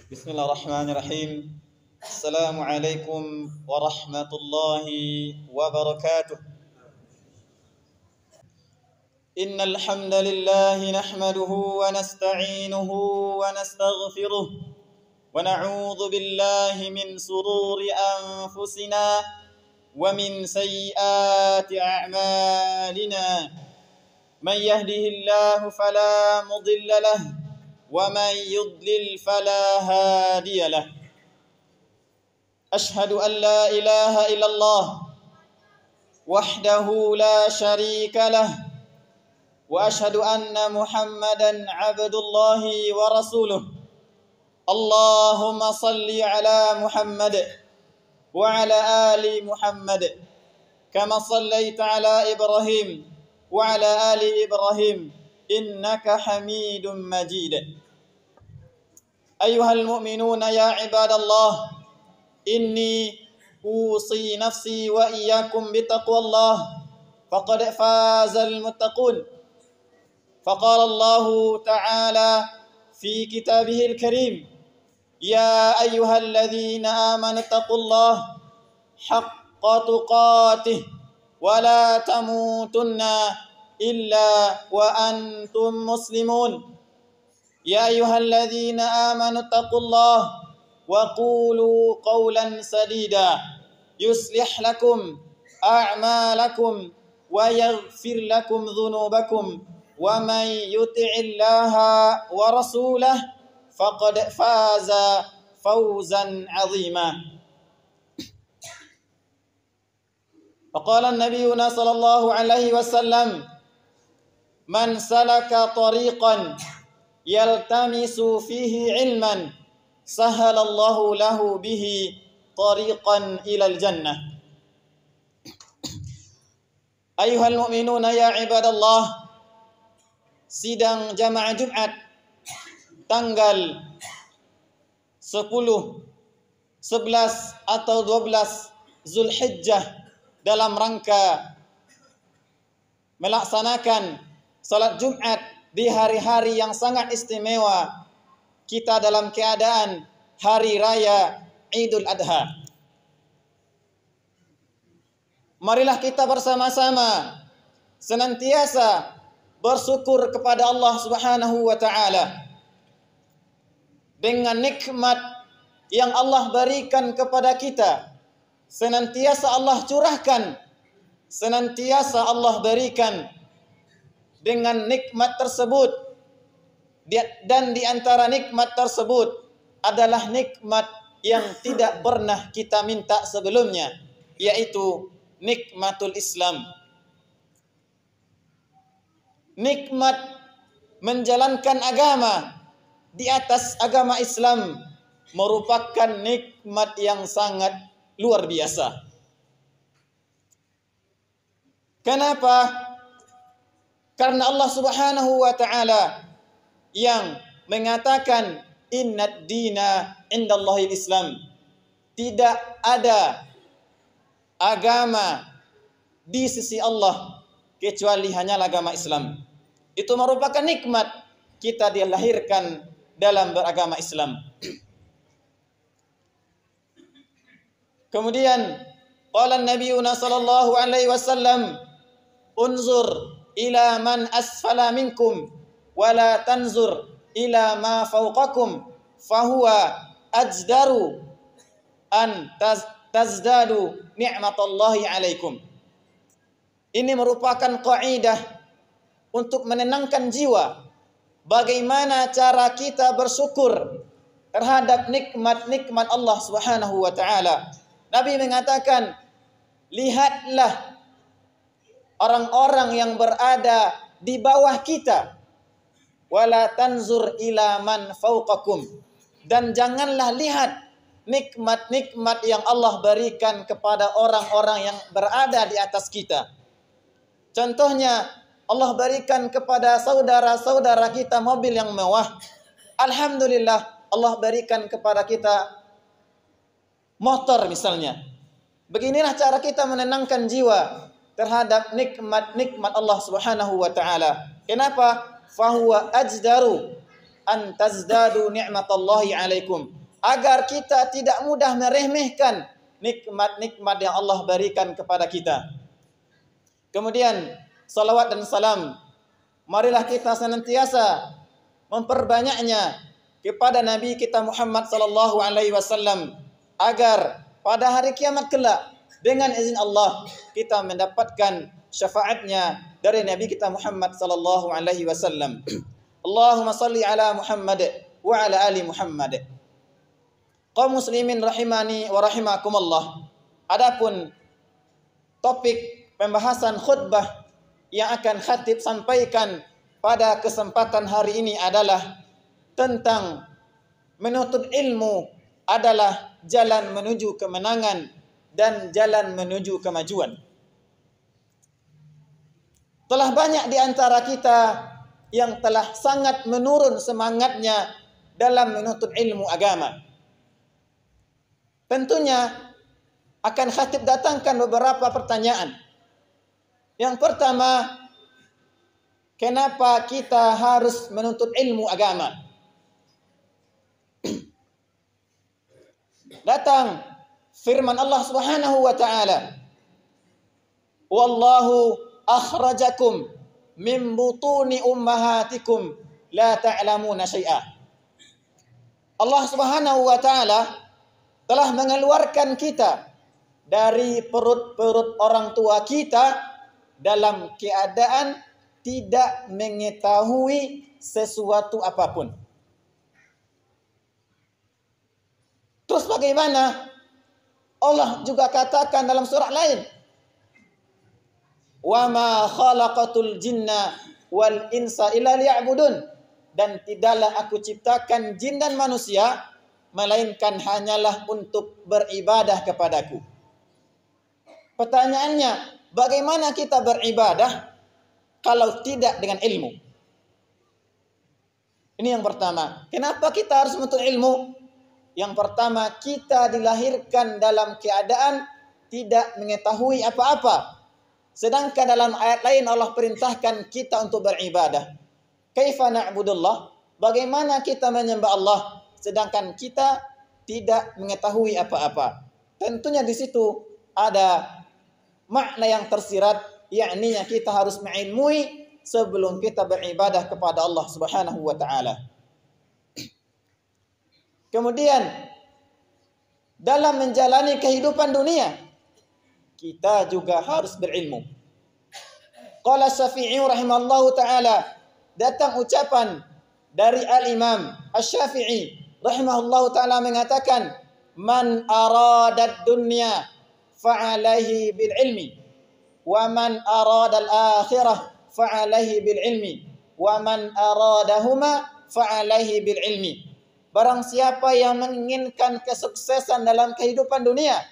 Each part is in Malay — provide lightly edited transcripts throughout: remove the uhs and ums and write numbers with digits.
بسم الله الرحمن الرحيم. السلام عليكم ورحمة الله وبركاته. إن الحمد لله نحمده ونستعينه ونستغفره ونعوذ بالله من شرور أنفسنا ومن سيئات أعمالنا. من يهده الله فلا مضل له ومن يضلل فلا هادي له. أشهد أن لا إله إلا الله وحده لا شريك له وأشهد أن محمدا عبد الله ورسوله. اللهم صل على محمد وعلى آل محمد كما صليت على إبراهيم وعلى آل إبراهيم إنك حميد مجيد. أيها المؤمنون يا عباد الله، إني أوصي نفسي وإياكم بتقوى الله فقد فاز المتقون. فقال الله تعالى في كتابه الكريم: يا أيها الذين آمنوا اتقوا الله حق تقاته ولا تموتن إلا وأنتم مسلمون. يا أيها الذين آمنوا اتقوا الله وقولوا قولا سديدا يصلح لكم أعمالكم ويغفر لكم ذنوبكم ومن يطع الله ورسوله فقد فاز فوزا عظيما. وقال النبينا صلى الله عليه وسلم: من سلك طريقا يلتمس فيه علما سهل الله له به طريقا إلى الجنة. أيها المؤمنون يا عباد الله, sidang jamaah Jumat tanggal 10, 11 atau 12 Zulhijjah dalam rangka melaksanakan salat Jumat di hari-hari yang sangat istimewa, kita dalam keadaan hari raya Idul Adha. Marilah kita bersama-sama senantiasa bersyukur kepada Allah Subhanahu wa taala dengan nikmat yang Allah berikan kepada kita. Senantiasa Allah curahkan, senantiasa Allah berikan. Dengan nikmat tersebut, dan di antara nikmat tersebut adalah nikmat yang tidak pernah kita minta sebelumnya, yaitu nikmatul Islam. Nikmat menjalankan agama di atas agama Islam merupakan nikmat yang sangat luar biasa. Kenapa? Karena Allah Subhanahu wa taala yang mengatakan innad dina indallahil Islam. Tidak ada agama di sisi Allah kecuali hanyalah agama Islam. Itu merupakan nikmat kita dilahirkan dalam beragama Islam. Kemudian qala Nabiyuna sallallahu alaihi wasallam: unzur ila man asfala minkum wala tanzur ila ma fawqakum fahuwa ajdaru an tazdadu ni'matallahi alaikum. Ini merupakan kaidah untuk menenangkan jiwa. Bagaimana cara kita bersyukur terhadap nikmat-nikmat Allah Subhanahu wa taala. Nabi mengatakan, lihatlah orang-orang yang berada di bawah kita, wala tanzur ila man fawqakum, dan janganlah lihat nikmat-nikmat yang Allah berikan kepada orang-orang yang berada di atas kita. Contohnya, Allah berikan kepada saudara-saudara kita mobil yang mewah. Alhamdulillah, Allah berikan kepada kita motor misalnya. Beginilah cara kita menenangkan jiwa terhadap nikmat-nikmat Allah Subhanahu wa taala. Kenapa? Fahuwa ajdaru an tazdadu ni'matallahi alaikum. agar kita tidak mudah meremehkan nikmat-nikmat yang Allah berikan kepada kita. Kemudian salawat dan salam, marilah kita senantiasa memperbanyaknya kepada Nabi kita Muhammad sallallahu alaihi wasallam, agar pada hari kiamat kelak dengan izin Allah kita mendapatkan syafaatnya dari Nabi kita Muhammad sallallahu alaihi wasallam. Allahumma salli ala Muhammad wa ala ali Muhammad. Kaum muslimin rahimani wa rahimakumullah. Adapun topik pembahasan khutbah yang akan khatib sampaikan pada kesempatan hari ini adalah tentang menuntut ilmu adalah jalan menuju kemenangan dan jalan menuju kemajuan. Telah banyak di antara kita yang telah sangat menurun semangatnya dalam menuntut ilmu agama. Tentunya akan khatib datangkan beberapa pertanyaan. Yang pertama, kenapa kita harus menuntut ilmu agama? Datang firman Allah Subhanahu wa taala, "Wallahu akhrajakum min butuni ummahatikum la ta'lamuna syai'a." Allah Subhanahu wa taala telah mengeluarkan kita dari perut-perut orang tua kita dalam keadaan tidak mengetahui sesuatu apapun. Terus bagaimana? Allah juga katakan dalam surah lain, "Wa ma khalaqatul jinna wal insa illa liya'budun." Dan tidaklah aku ciptakan jin dan manusia melainkan hanyalah untuk beribadah kepadaku. Pertanyaannya, bagaimana kita beribadah kalau tidak dengan ilmu? Ini yang pertama. Kenapa kita harus menuntut ilmu? Yang pertama, kita dilahirkan dalam keadaan tidak mengetahui apa-apa. Sedangkan dalam ayat lain Allah perintahkan kita untuk beribadah. Kaifa na'budullah? Bagaimana kita menyembah Allah sedangkan kita tidak mengetahui apa-apa? Tentunya di situ ada makna yang tersirat, yakni kita harus mengilmui sebelum kita beribadah kepada Allah Subhanahu wa taala. Kemudian dalam menjalani kehidupan dunia kita juga harus berilmu. Qala Syafi'i rahimallahu taala, datang ucapan dari Al-Imam Asy-Syafi'i rahimahullahu taala mengatakan, "Man aradad dunya fa'alaihi bil ilmi wa man aradal akhirah fa'alaihi bil ilmi wa man aradahuma fa'alaihi bil ilmi." Barang siapa yang menginginkan kesuksesan dalam kehidupan dunia,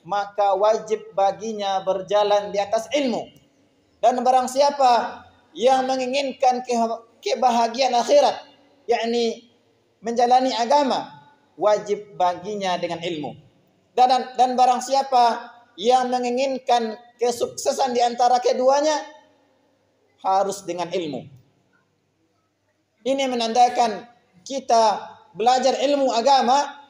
maka wajib baginya berjalan di atas ilmu. Dan barang siapa yang menginginkan kebahagiaan akhirat, yakni menjalani agama, wajib baginya dengan ilmu. Dan barang siapa yang menginginkan kesuksesan di antara keduanya, harus dengan ilmu. Ini menandakan kita belajar ilmu agama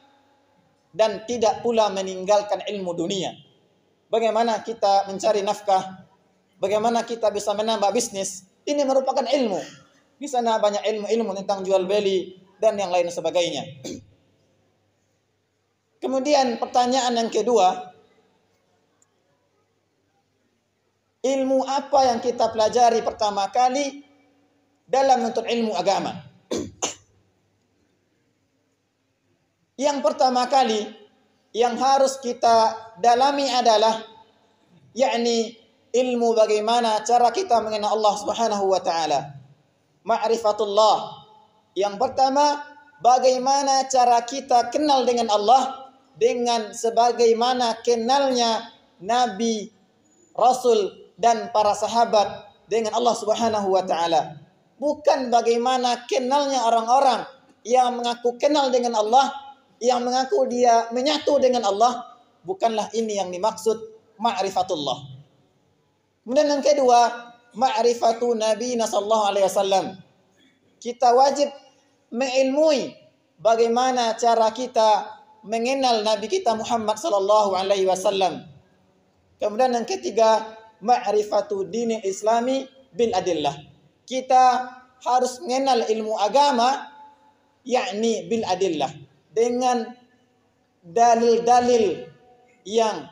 dan tidak pula meninggalkan ilmu dunia. Bagaimana kita mencari nafkah, bagaimana kita bisa menambah bisnis, ini merupakan ilmu. Di sana banyak ilmu tentang jual beli dan yang lain sebagainya. Kemudian pertanyaan yang kedua, ilmu apa yang kita pelajari pertama kali dalam menuntut ilmu agama? Yang pertama kali yang harus kita dalami adalah yakni ilmu bagaimana cara kita mengenal Allah Subhanahu wa taala. Ma'rifatullah. Yang pertama, bagaimana cara kita kenal dengan Allah dengan sebagaimana kenalnya Nabi, Rasul dan para sahabat dengan Allah Subhanahu wa taala. Bukan bagaimana kenalnya orang-orang yang mengaku kenal dengan Allah, yang mengaku dia menyatu dengan Allah. Bukanlah ini yang dimaksud ma'rifatullah. Kemudian yang kedua, ma'rifatu Nabi sallallahu alaihi wasallam. Kita wajib mengilmui bagaimana cara kita mengenal Nabi kita Muhammad sallallahu alaihi wasallam. Kemudian yang ketiga, ma'rifatu dinil islami bil adillah. Kita harus mengenal ilmu agama, yakni bil adillah, dengan dalil-dalil yang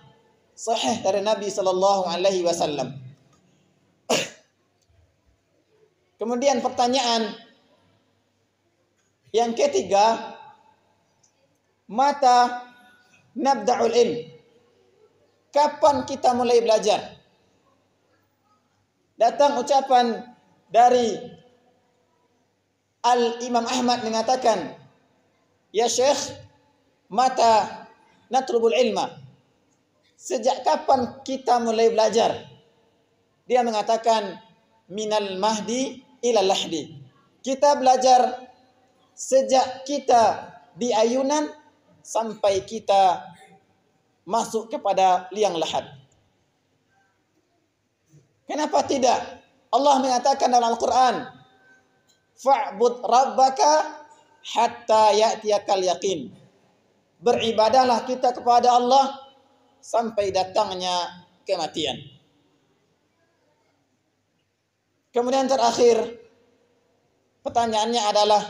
sahih dari Nabi sallallahu alaihi wasallam. Kemudian pertanyaan yang ketiga, mata nabda'ul ilm? Kapan kita mulai belajar? Datang ucapan dari Al-Imam Ahmad mengatakan, "Ya Syekh, mata natlubul ilma?" Sejak kapan kita mulai belajar? Dia mengatakan, "Minal mahdi ilal lahdi." Kita belajar sejak kita di ayunan sampai kita masuk kepada liang lahat. Kenapa tidak? Allah mengatakan dalam Al-Quran, "Fa'bud rabbaka hatta ya'tiyakal yaqin." Beribadahlah kita kepada Allah sampai datangnya kematian. Kemudian terakhir, pertanyaannya adalah,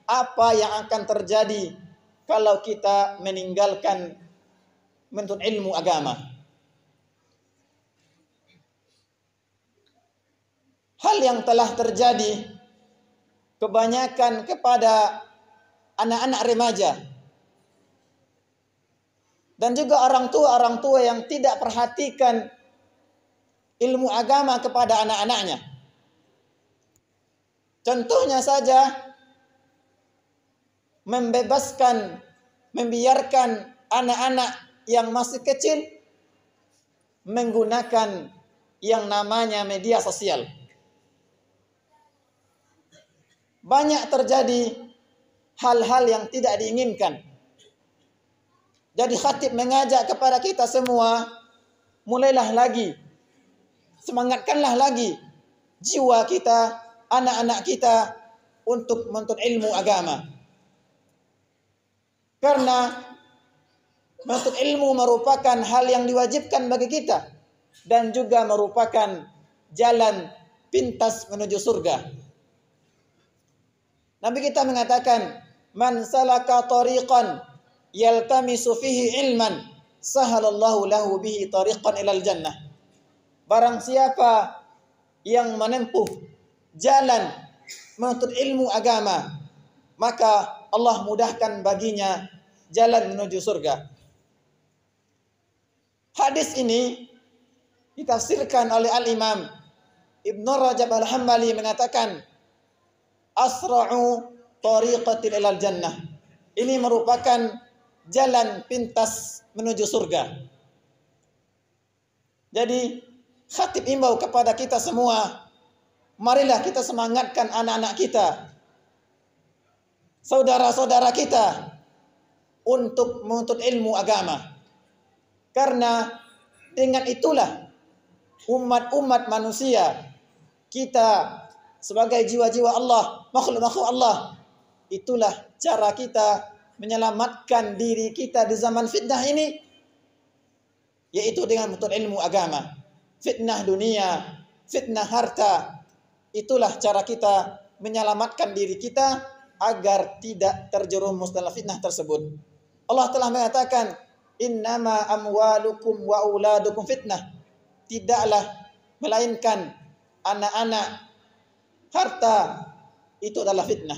apa yang akan terjadi kalau kita meninggalkan menuntut ilmu agama? Hal yang telah terjadi kebanyakan kepada anak-anak remaja dan juga orang tua yang tidak perhatikan ilmu agama kepada anak-anaknya. Contohnya saja, membiarkan anak-anak yang masih kecil menggunakan yang namanya media sosial. Banyak terjadi hal-hal yang tidak diinginkan. Jadi khatib mengajak kepada kita semua, mulailah lagi, semangatkanlah lagi jiwa kita, anak-anak kita untuk menuntut ilmu agama. Karena menuntut ilmu merupakan hal yang diwajibkan bagi kita dan juga merupakan jalan pintas menuju surga. Nabi kita mengatakan, "Man salaka tariqan yaltamisu fihi ilman, sahalallahu lahu bihi tariqan ilal jannah." Barang siapa yang menempuh jalan menuntut ilmu agama, maka Allah mudahkan baginya jalan menuju surga. Hadis ini ditafsirkan oleh Al-Imam Ibnu Rajab Al-Hambali mengatakan, "Asra'u tariqatil ilal jannah." Ini merupakan jalan pintas menuju surga. Jadi khatib imbau kepada kita semua, marilah kita semangatkan anak-anak kita, saudara-saudara kita untuk menuntut ilmu agama. Karena dengan itulah umat-umat manusia, kita sebagai jiwa-jiwa Allah, makhluk-makhluk Allah, itulah cara kita menyelamatkan diri kita di zaman fitnah ini, yaitu dengan menuntut ilmu agama. Fitnah dunia, fitnah harta, itulah cara kita menyelamatkan diri kita agar tidak terjerumus dalam fitnah tersebut. Allah telah mengatakan, "Innama amwalukum wa auladukum fitnah." Tidaklah melainkan anak-anak, harta itu adalah fitnah.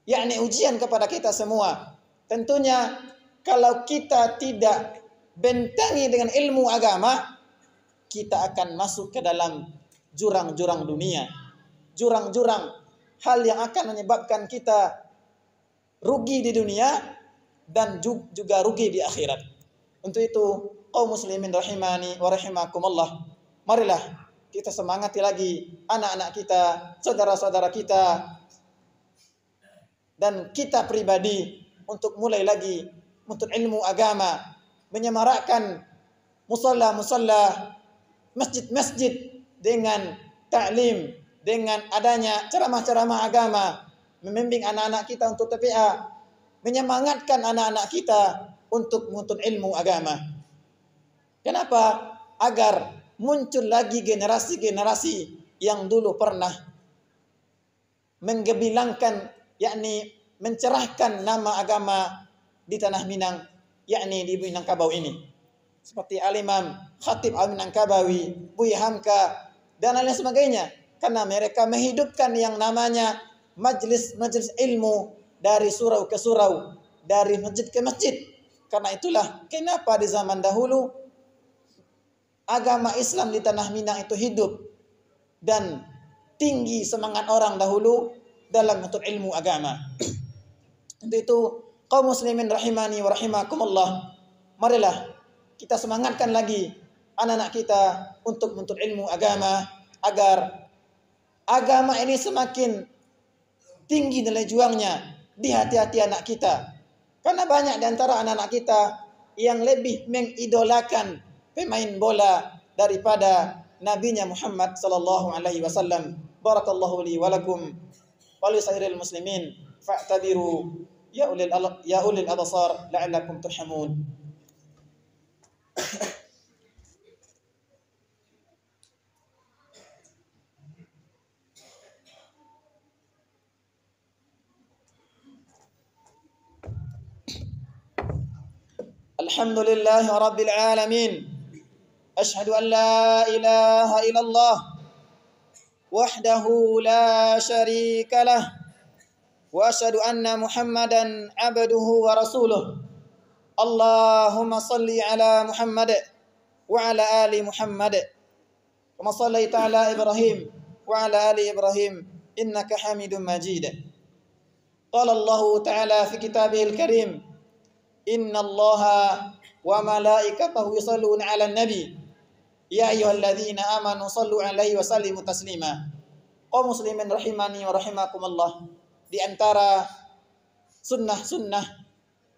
Yakni ujian kepada kita semua. Tentunya kalau kita tidak bentengi dengan ilmu agama, kita akan masuk ke dalam jurang-jurang dunia, jurang-jurang hal yang akan menyebabkan kita rugi di dunia dan juga rugi di akhirat. Untuk itu, kaum muslimin rahimani wa rahimakumullah, marilah kita semangati lagi anak-anak kita, saudara-saudara kita, dan kita pribadi untuk mulai lagi menuntut ilmu agama, menyemarakkan musalla-musalla, masjid-masjid dengan ta'lim, dengan adanya ceramah-ceramah agama, membimbing anak-anak kita untuk TPA, menyemangatkan anak-anak kita untuk menuntut ilmu agama. Kenapa? Agar muncul lagi generasi-generasi yang dulu pernah menggebilangkan, yakni mencerahkan nama agama di tanah Minang, yakni di Minangkabau ini. Seperti Al-Imam Khatib Al-Minangkabawi, Buya Hamka, dan lain sebagainya. Karena mereka menghidupkan yang namanya majlis-majlis ilmu dari surau ke surau, dari masjid ke masjid. Karena itulah kenapa di zaman dahulu agama Islam di tanah Minang itu hidup dan tinggi semangat orang dahulu dalam menuntut ilmu agama. Untuk itu kaum muslimin rahimani wa rahimakumullah, marilah kita semangatkan lagi anak-anak kita untuk menuntut ilmu agama agar agama ini semakin tinggi nilai juangnya di hati-hati anak kita. Karena banyak di antara anak-anak kita yang lebih mengidolakan pemain bola daripada nabinya Muhammad sallallahu alaihi wasallam. Barakallahu li wa lakum wa li sairil muslimin fa'tabiru ya ulil absar la'allakum turhamun. Alhamdulillahi rabbil alamin. Ashhadu an la ilaha illallah wahdahu la syarika lah wa asyhadu anna Muhammadan abduhu wa rasuluh. Allahumma salli ala Muhammad wa ala ali Muhammad kama shallaita ala Ibrahim wa ala ali Ibrahim innaka Hamidum Majid. Qala Allah ta'ala fi kitabihil karim, inna Allaha wa malaikatahu yusalluna 'alan nabi ya ayyuhalladzina amanu sallu 'alaihi wa sallimu taslima. Kaum muslimin rahimani wa rahimakumullah, di antara sunnah-sunnah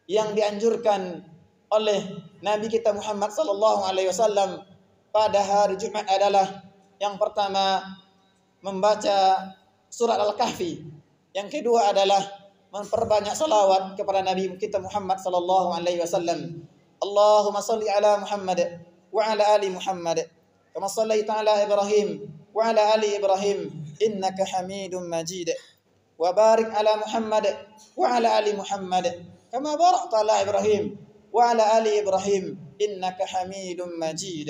yang dianjurkan oleh Nabi kita Muhammad sallallahu alaihi wasallam pada hari Jumat adalah yang pertama membaca surat Al-Kahfi, yang kedua adalah memperbanyak salawat kepada Nabi kita Muhammad sallallahu alaihi wasallam. Allahumma salli ala Muhammad wa ala ali Muhammad kama shallaita ala Ibrahim wa ala ali Ibrahim innaka Hamidum Majid. Wa barik ala Muhammad wa ala ali Muhammad kama barakta ala Ibrahim wa ala ali Ibrahim innaka Hamidum Majid.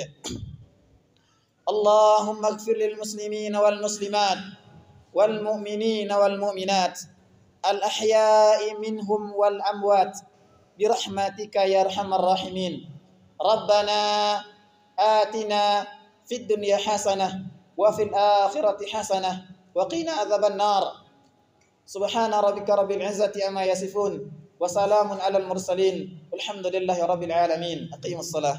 Allahumma ighfir lil muslimina wal muslimat wal mu'minina wal mu'minat al-ahya'i minhum wal amwat birahmatika ya arhamar rahimin. Rabbana atina fid dunya hasanah wa fil akhirati hasanah wa qina adzaban nar. Subhana rabbika rabbil izzati amma yasifun wa salamun alal mursalin walhamdulillahi rabbil alamin. Aqimus salah.